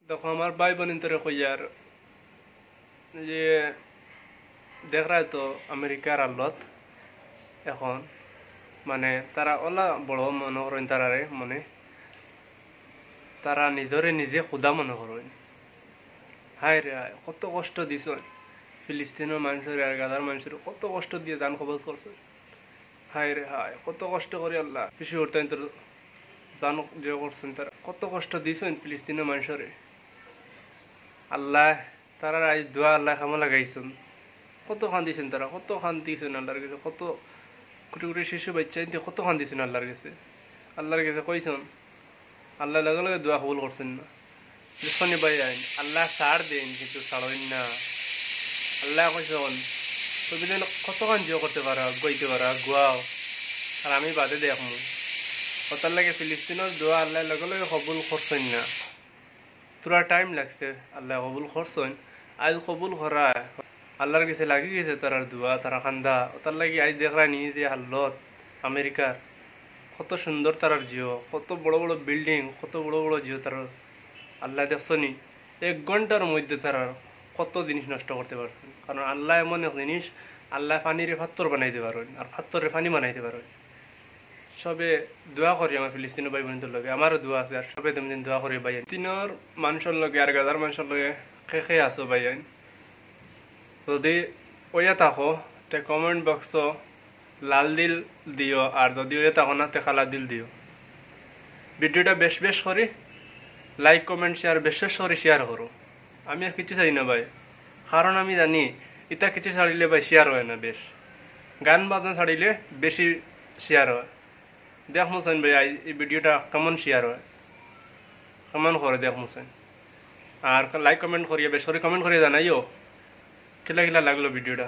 দেখো আমার ভাই বোন তোরে কইয়ার যে দেখ রায় তো আমেরিকার আল্লত এখন মানে তারা ওলা বড় মনে করেন তারারে মনে তারা নিজরে নিজে খুদা মনে করেন। হায় রে হায় কত কষ্ট দিছ ফিলিস্তিনের মানুষের আর গাদার মানুষের কত কষ্ট দিয়ে দান কবজ করছে। হায় রে হায় কত কষ্ট করে আল্লাহ বেশি করতেন তোর জান যে করছেন তারা কত কষ্ট দিছেন ফিলিস্তিনের মানুষের আল্লাহ তারা আজ দোয়া আল্লাহ খামা লাগাইছেন কত খান দিয়েছেন তারা কত খান দিয়েছেন আল্লাহর কাছে কত কুটি কুটি শিশু বাচ্চা কত খান দিয়েছেন আল্লাহর কাছে কইছেন আল্লাহ লগে লগে দোয়া কবুল করছেন না লিখনি ভাই আইন আল্লাহ ছাড় দেন কিন্তু ছাড়েন না আল্লাহ কইছেন তুমি যেন কত খান জিও করতে পারো গইতে পারো গুয়াও আর আমি বাদে দেখমু ওটার লাগে ফিলিস্তিনের দোয়া আল্লাহ লগে লগে কবুল করছেন না পুরা টাইম লাগছে আল্লাহ কবুল করছেন আজ কবুল করা আল্লাহর কাছে লাগি গেছে তারার দোয়া তারা খান্দা ওটার লাগে আজ দেখরা নি যে হাল্লত আমেরিকার কত সুন্দর তারার জিও কত বড় বড় বিল্ডিং কত বড় বড় জিও তারার আল্লাহ দেখছনি 1 ঘন্টার মধ্যে তারার কত জিনিস নষ্ট করতে পারছেন কারণ আল্লাহ এমন এক জিনিস আল্লাহ পানিরে পাত্তর বানাইতে পারেন আর পাত্তরে পানি বানাইতে পারেন। সবে দোয়া করি আমার ফিলিস্তিনের ভাই বোনদের লগে আমারও দোয়া আছে আর সবে তুমি দোয়া করি ভাই তিনর মানুষের লগে আর গাদার মানুষের লগে খেয়ে আসো ভাই যদি ওয়া থাকো তে কমেন্ট বক্স লাল দিল দিও আর যদি ওয়া থাকো না তে কালা দিল দিও। ভিডিওটা বেশ বেশ করে লাইক কমেন্ট শেয়ার বেশ বেশ করে শেয়ার করো। আমি আর কিছু চাই না ভাই কারণ আমি জানি এটা কিছু ছাড়িলে ভাই শেয়ার হয় না বেশ গান বাজনা ছাড়িলে বেশি শেয়ার হয়। দেখ মুসেন ভাই এই ভিডিওটা কেমন শেয়ার হয় কেমন করে দেখ মুসেন আর লাইক কমেন্ট করিয়ে বেশ করে কমেন্ট করিয়ে জানাইও কিলা কিলা লাগলো ভিডিওটা।